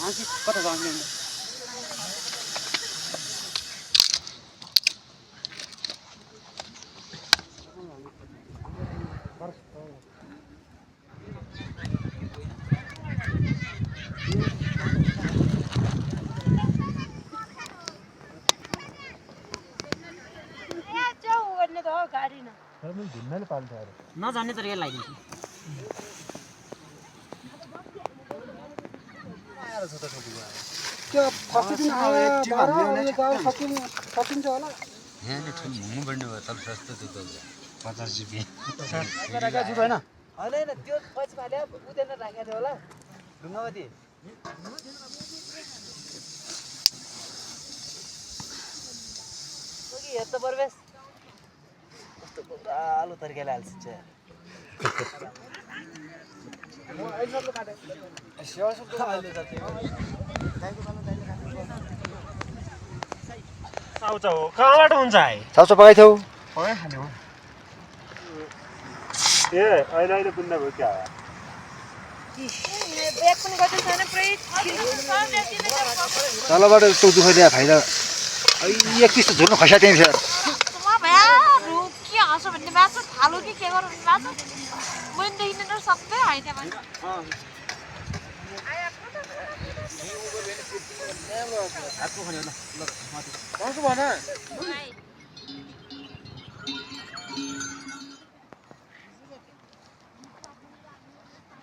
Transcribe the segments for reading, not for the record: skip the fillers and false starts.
कता जाने नजान्ने तरिका लगाइदिन्छु त्यो फसिदिन आयो सकिन्छ होला यहाँ ठुलो मोमो बन्ने भयो तर सस्तो त्यो त 50 रुपैयाँ राखेको छु होइन होइन त्यो पछि फाले उदेर राखेको थियो होला ढुङ्गामाथि हेर त परवेश कस्तो आलु तरिकाले हाल्छ चाउचाउ कहाँबाट हुन्छ है चाउचाउ पकाइथ्यौ पकाइ खाने हो ए अहिले बुन्दा भयो क्या तलबाट यस्तो दुःख दिए फाइदा 31 त झुर्नु खसा त्यही थियो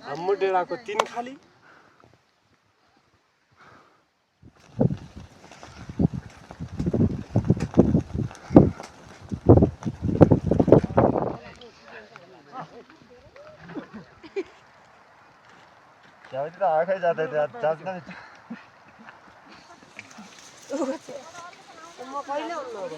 हाम्रो डेराको 3 खाली यावती त आखै जाँदै थियो जाँदैन म कहिले आउनु हो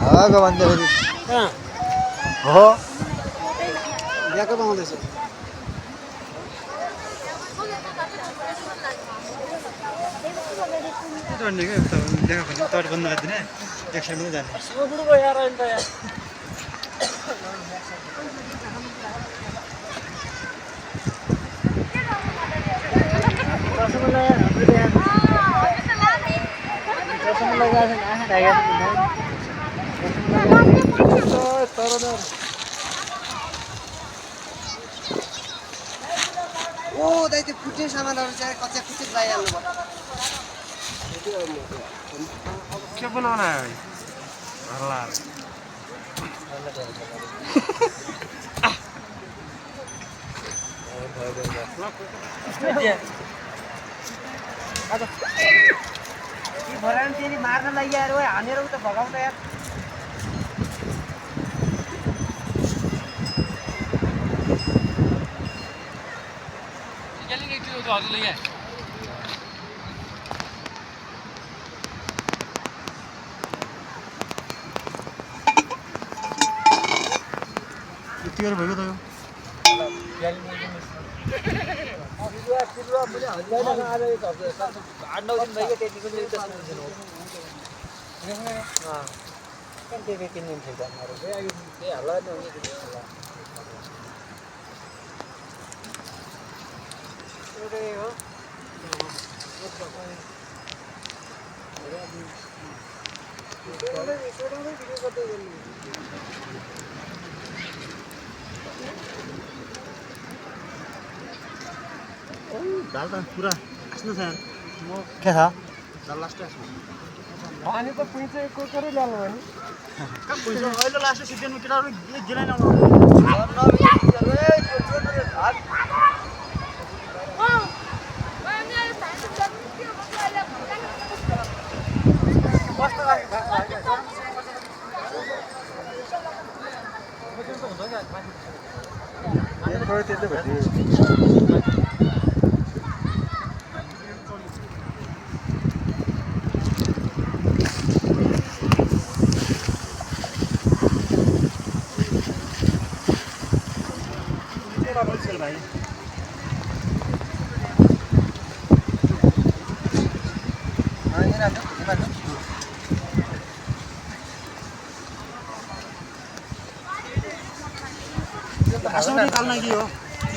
हावाको भन्दाखेरि हो ब्याको पाउँदैछ तट बन्द गरिदिने एक साइडमा जाने ओ दाइ त्यो फुट्ने सामानहरू चाहिँ कच्चा कुच्ची लगाइहाल्नु भयो के बनाउन आयो हल्ला भरान त्यसले मार्न लागि आएर हानेर उता भगाउँछ यार यतिखेर भएको त दाल त पुरा आस्नु छ यार के छ दाल लास्ट आस्नु पानी त पुइचे कोकरै ल्याउनु भयो नि कहाँ पैसा अहिले लास्ट सिजनमा केटाहरू गिलाइ नलाउनु घाँसमा निकाल्न के हो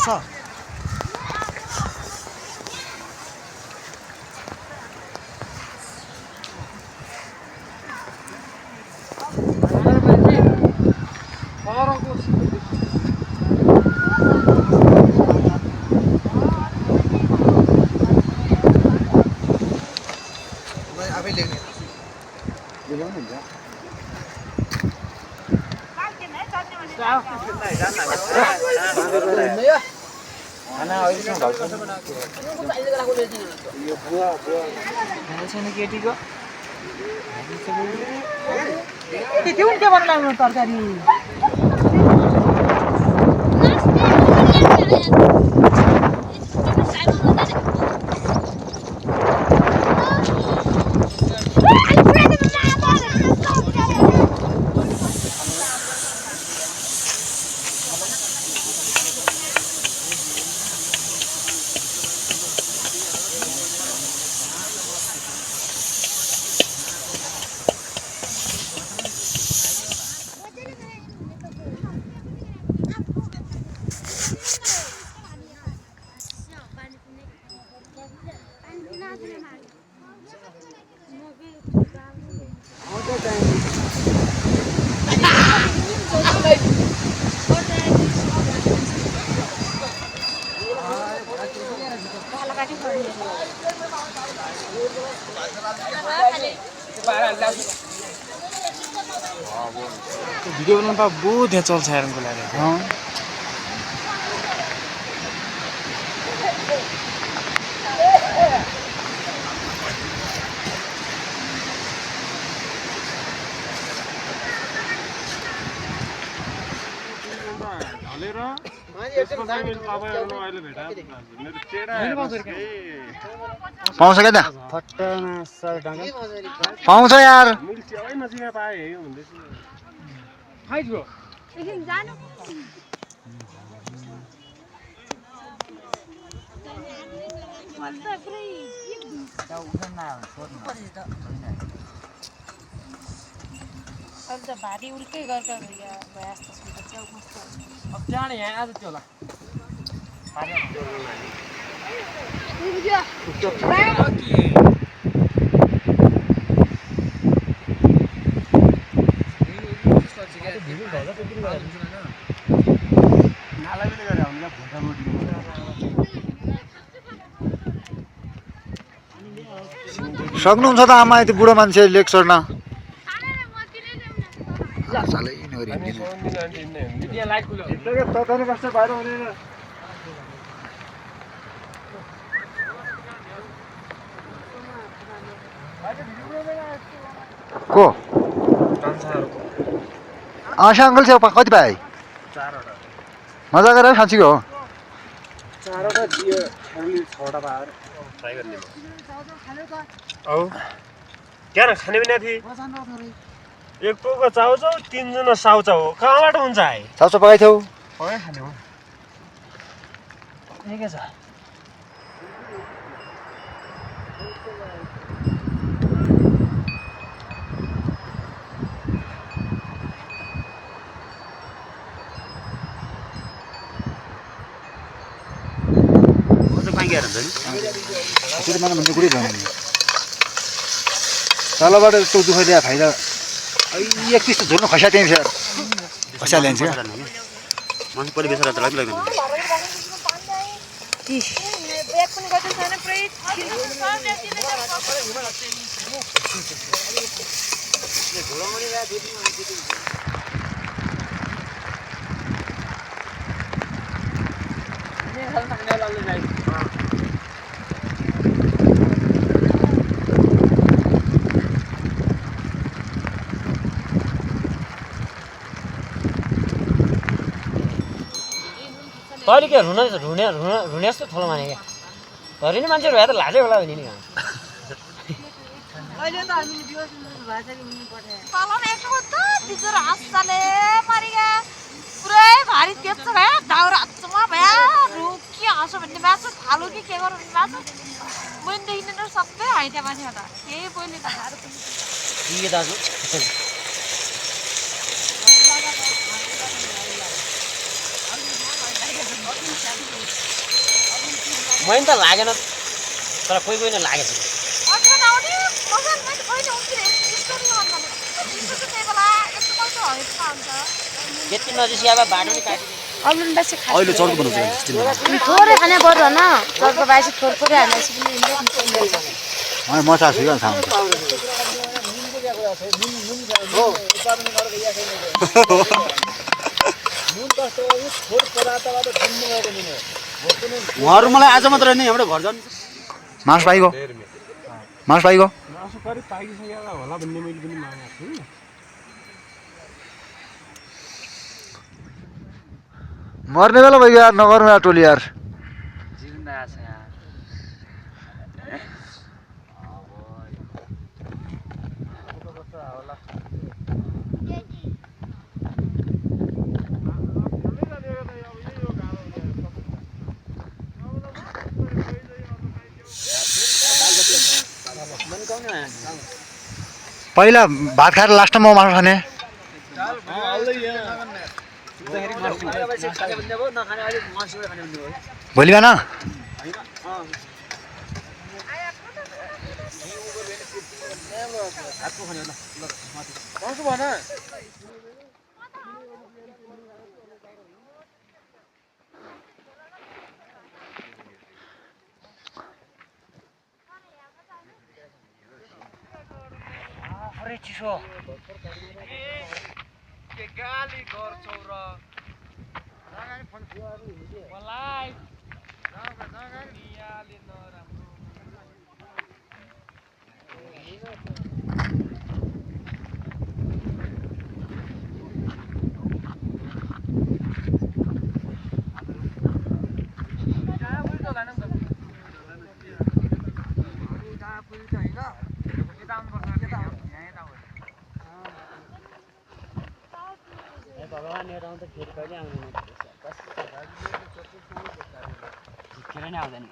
छ केटीको त्यो के बनाउनु तरकारी भिडियो बनाउनु त बहुत यहाँ चल्छ हेर्नुको लागि पाउँछ क्या त पाउँछ यार भारी उल्कै गर्दा भइया भए जस्तो सुन्छ च्याउ मस्तो अब त्यहाँ यहाँ आज त्यो होला सक्नुहुन्छ त आमा यति बुढो मान्छे लेक चढ्न सालै नगरी को आशा अङ्कल चाहिँ कति पाए मजा गरेर साँच्चीको हो क्या खाने बिना थिए एक पोको चाउचाउ 3 जना साउचाउ हो कहाँबाट हुन्छ है चाउचाउ पकाइथ्यौ पकाइ खाने हो के छ त्यसरी मलाई भन्ने कुरै छैन तलबाट यस्तो दुःख दिए फाइदा एक पिस झुर्नु खसा त्यही छ खसा ल्यान्छ क्या मान्छे परिवेश र लाग्दैन ब्रेक पनि गर्छ छैन तैँले के रुने जस्तो ठुलो माने क्या धरि नै मान्छेहरू भए त लाजै होला भने नि अहिले त हामीले दिवस भाषाले उनी पठाए तलन एकको त तिजोर हास्साले मरिगा पुरै भारी तेज भयो दाउरा अचम्म भयो रुकी हाँसो भन्ने मासु थालु कि के गरौँ मासु मैले देखिने त सबै हाइदिया मान्छे त केही बोल्ने त हार के दाजु मैले त लागेन तर कोही कोही नै लागेछ त्यति नजिसिया भए बाटो नि काटिदियो अहिले चर्को बनाउँछ थोरै खाने पर्छ होइन चर्को बासी थोरै हालेपछि पनि म चासु क्या खानु उहाँहरू मलाई आज मात्र नि हाम्रो घर जानु मास पाइगयो होला भन्ने मैले पनि मागेको छु मर्ने बेला भयो यार नगर्नु यार टोली यार पहिला भात खाएर लास्टमा मासु खाने भोलि बिहान चिसो के गाली गर्छौ र मलाई नियाले नराम्रो भगवान् एउटा आउँदा फेरि कहिले आउँदैन झिकेर नै आउँदैन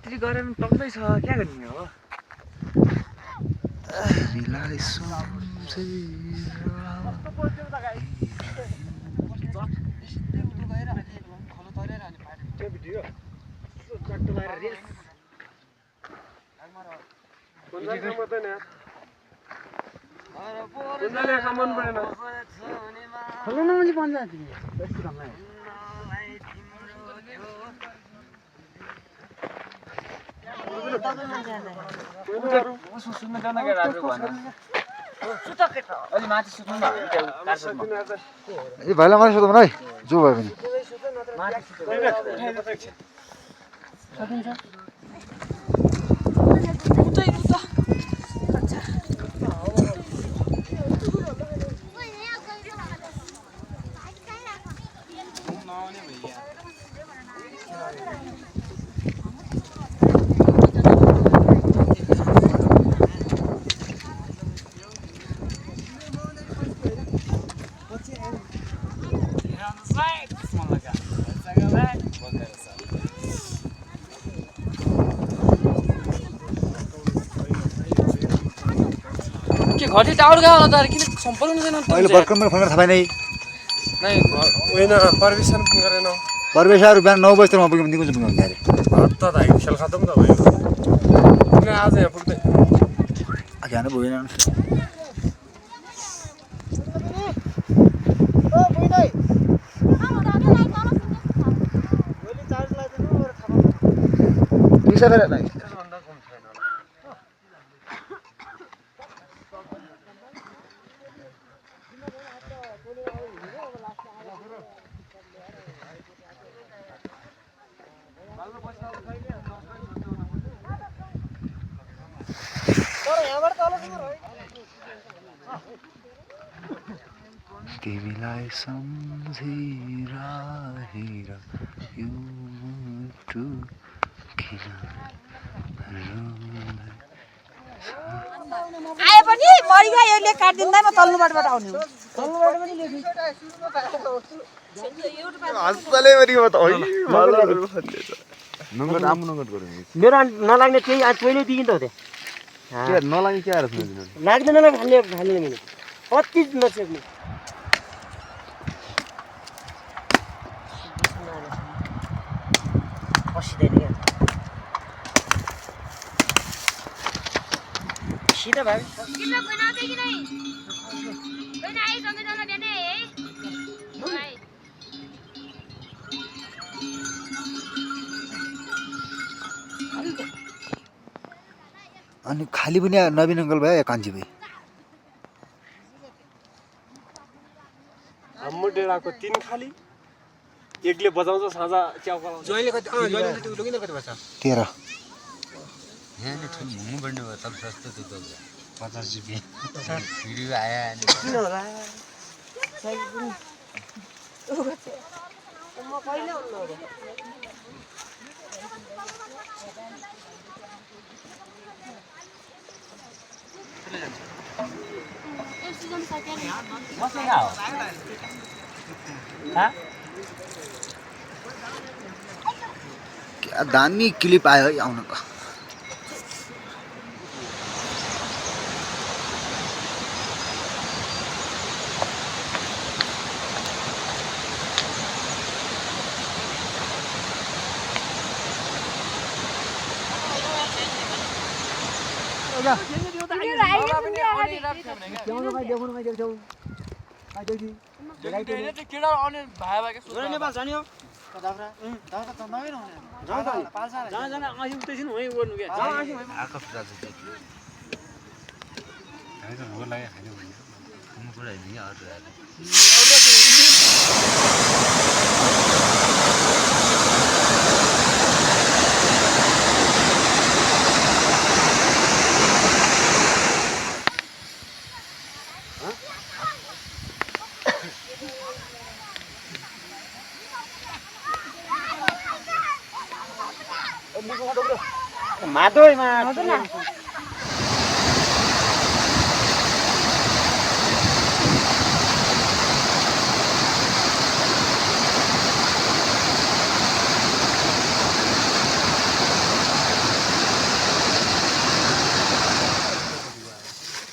जति गरम टक्कै छ क्या गर्ने हो ए भाइलाई माथि सोधौँ है जो भयो भने घटी टावर गयो होला त किन सम्पर्क छैन अहिले भर्खर मैले फोन गरेर थाहा पाएन होइन पर्मिसन पनि गरेन परवेशहरू बिहान 9 बजीतिर म पुग्यो भने कुन चाहिँ पुग्यो अरे त भाइ खेल खतम त भयो किन आज यहाँ पुग्दै जानु भएन तिमीलाई सम्झिरहेर यो मुटु किन रुँदै आए पनि मरिगा यसले काट्दिँदैन म तल्लो बाटोबाट आउने हो हस्सले पनि म त नगद आम नगद गरौँ मेरो नलाग्ने त्यही पहिले दिइन् त हो के नलाग्ने के आएर सुन्नु लाग्दैन न खाने मैले कति नसेक्ने पसिँदैन क्या सीधा भाइ किलो बनाउँदै कि नै बहिनी आई सँगै जान बिहानै है भाइ अनि खाली पनि नवीन अङ्कल भयो या कान्छी भाइ हाम्रो डेराको 3 खाली एकले बजाउँछ साँझा च्याउ पलाउँछ जहिले कति जहिले त्यो लोगिन कति बस्छ 13 यहाँ नि ठुलो मोमो बन्ने भयो तर सस्तो त्यो त 50 रुपैयाँ भिडियो आयो अनि किन होला साइज पनि म कहिले आउनु हो क्या दामी क्लिप आयो है आउन त नेपाल जाने हो आएको जान्छ त्यो हामी त भोक लाग्यो खाने भन्यो मोमो कुरा हैन कि अर्डर आयो माधोइ मा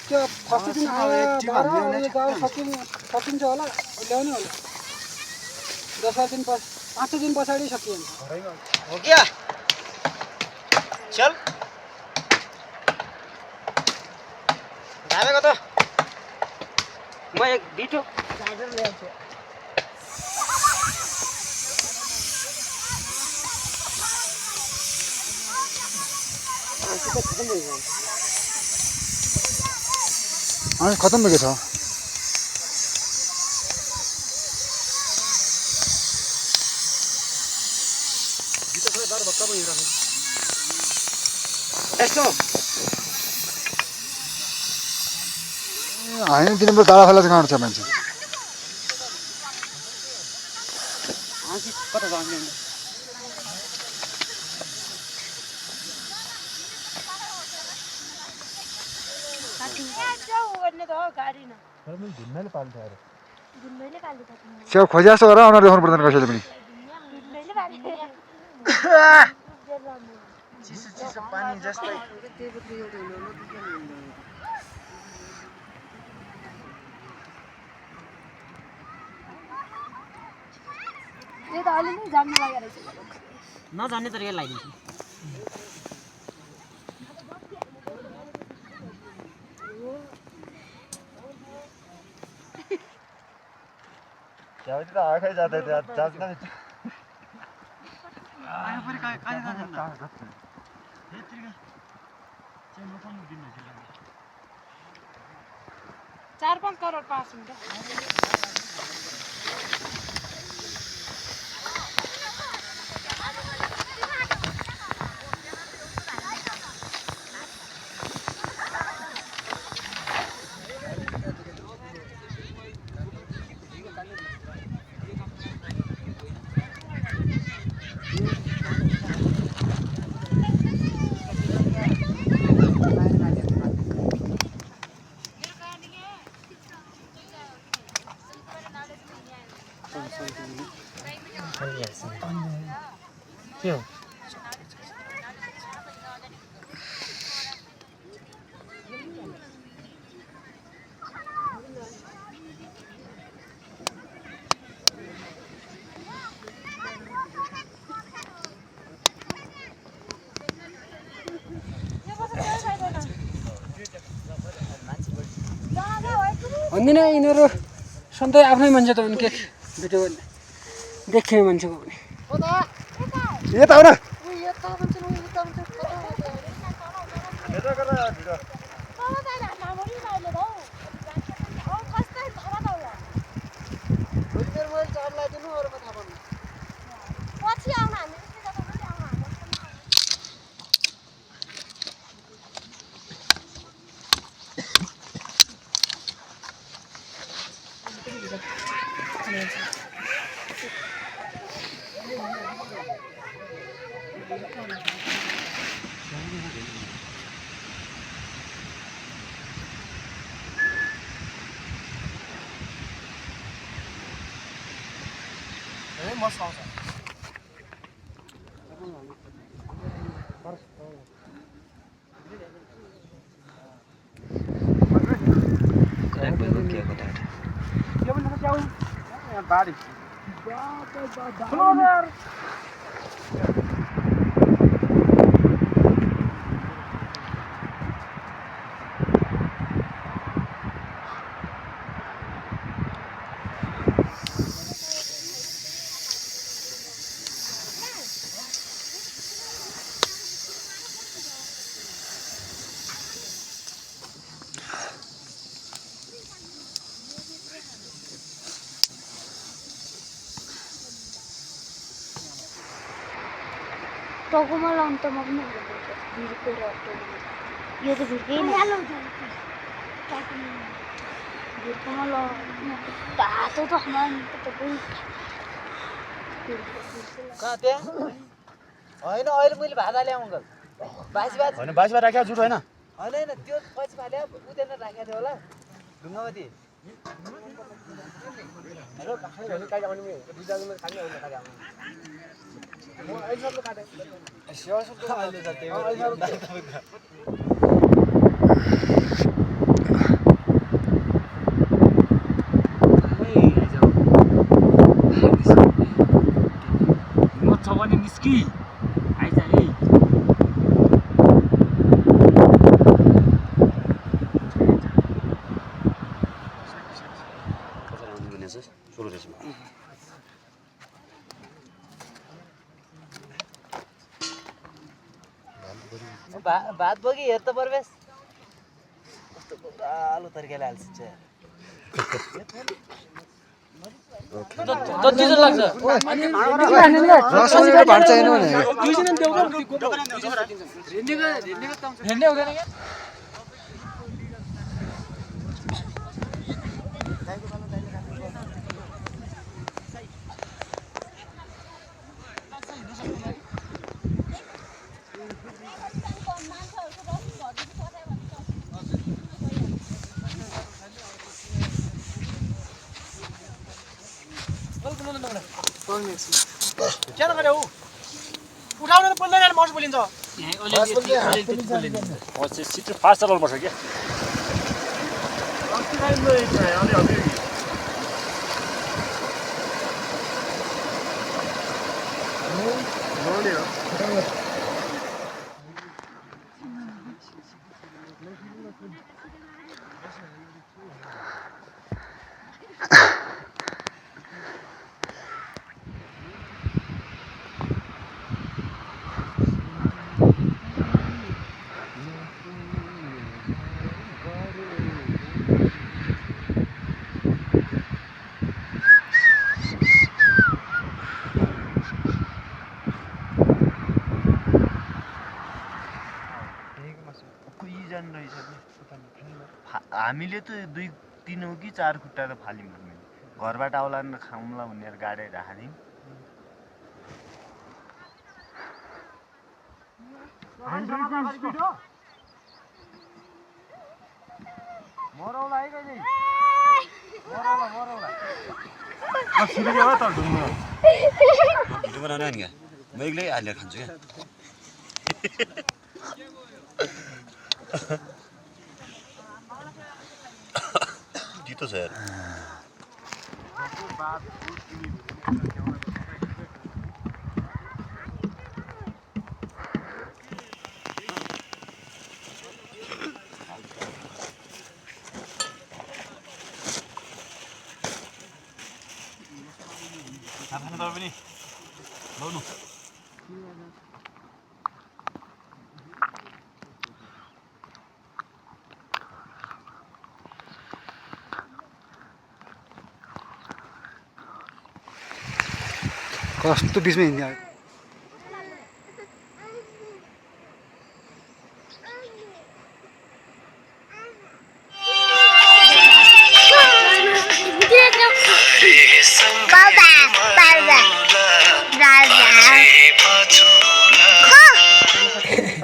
त्यो फर्स्ट दिन सकिन्छ होला ल्याउने होला 10 दिन 5 दिन पछाडि सकिन्छ हो क्या चल त म एक बिटो चार्जर ल्याउँछु अनि खतम भएको छ होइन दिनभर डाँडा फाला चाहिँ छ मान्छे कता जाने स्याउ खोज्या जस्तो गरेर उनीहरू देखाउनु पर्दैन कसैले पनि चिसो पानी जस्तै यो त अलि नै जान्नु लागेको रहेछ नजान्ने तरिका लगाइदिन्छु क्या त आँखै जाँदै जाँदैन आयो पनि कहाँ जान्छ 4-5 करोड पास हुन्छ के हो भन्दिनँ यिनीहरू सधैँ आफ्नै मान्छे त हुन् के भेट्यो भने देखिने मान्छेको पनि यता आउन पछि आउन हामी टाउकोमा लाउनुमा पनि यो त भिर्कै भिर्कोमा लाउनु तातो त होइन अहिले मैले भात हालेँ अङ्कल बासी भात होइन बासी भात राखेको जुट होइन होइन त्यो पछि फाल्यो उतिर राखेको थियो होला ढुङ्गामाथि निस्की आइज है भात बोकी हेर त परवेश कस्तो आलु तरिकाले हाल्छ जति जस्तो लाग्छ भाँड चाहिएन भने भेन्डे हुँदैन क्या क्या नगरे हो उठाउन त बोल्दैन मर्स बोलिन्छ सिट फास्ट चलाउनुपर्छ क्या हामीले त 2-3 हो कि 4 खुट्टा त फाल्यौँ घरबाट आउला न खाउँला भनेर गाडे राख्दिन मरौला है कहिले मरौला छिरियो त ढुङ्गा भिडियो बनाउने नि म एक्लै हालेर खान्छु क्या जितो छ यार कस्तो बिचमा हिँड्ने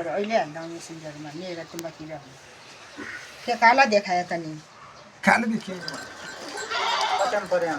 अहिले हाल्दा मेसेन्जरमा लिएर तिम्रो किरा त्यो काला देखायो त नि खानु देखियो बटन पर्यो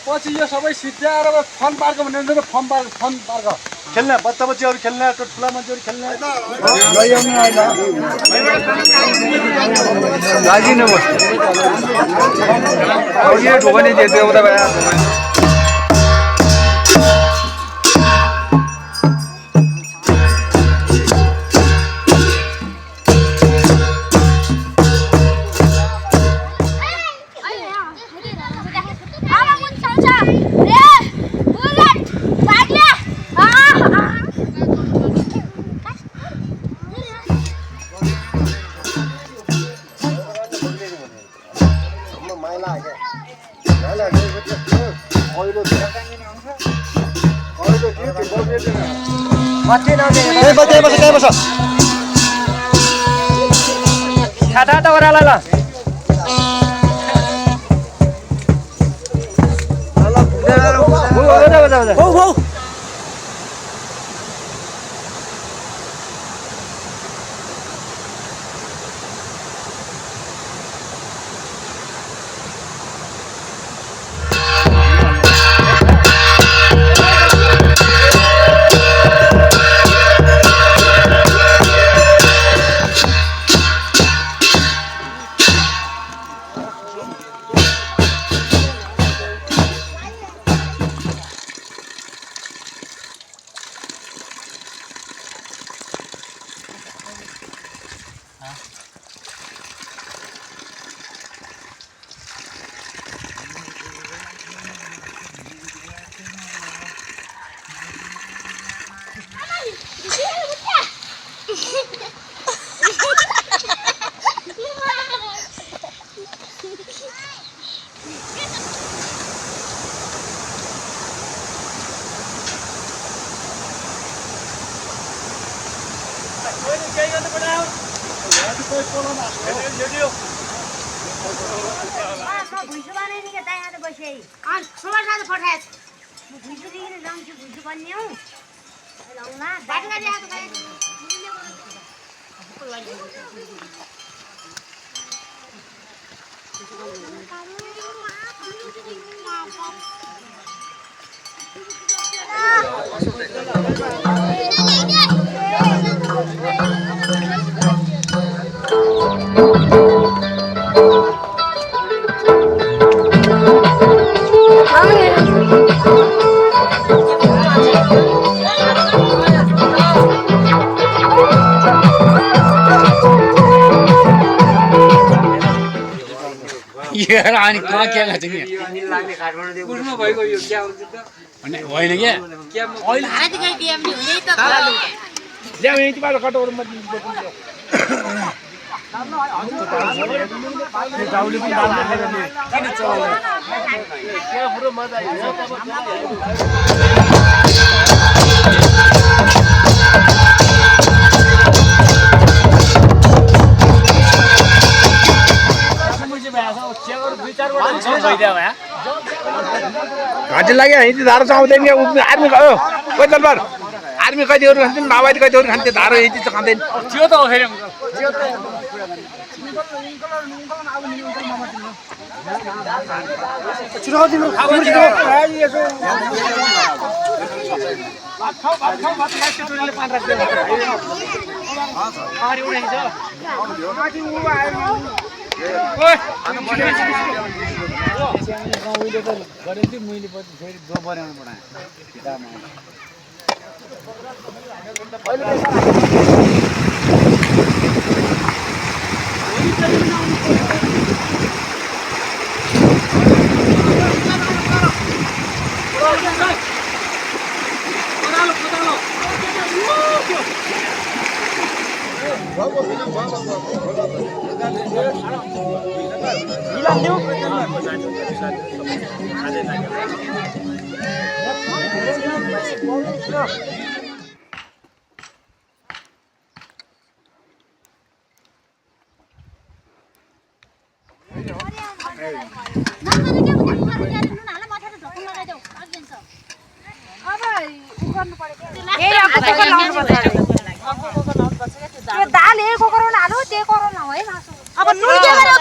पछि यो सबै सिद्ध्याएर फन पार्क भन्ने फन पार्क खेल्ने बच्चा बच्चीहरू खेल्ने ठुला मान्छेहरू खेल्ने छाता ओराला ल भुइँसो बनायो नि क्या दाइ आज बसे अनि सोमबार आज पठाएछ म भुइँसोदेखि जान्छु भुइँसो बन्ने हौ लाउँला बाटो आएको दाइ यार अनि कहाँ क्या लाग्छ नि कुरमा भएको यो क्या हुन्छ त भने होइन क्या अहिले भारतकै डिएमडी हुँदै त ल्याउ यतिबाट कटौरो म दिन्छु गाउँले पनि दाल हालेर नि किन चलाउने क्या पुरो मजा आइन्छ घाँटी लाग्यो हिँडी धारो आउँदैन आर्मी गयो कोही तलबार आर्मी कतिहरू खान्छन् माओवादी कतिहरू खान्थ्यो धारो हिँडी चाहिँ खाँदैन त्यो त हो फेरि दाल ए कोकरो हाल्नु त्यही कोकरो न है मासु अब नुन के गरे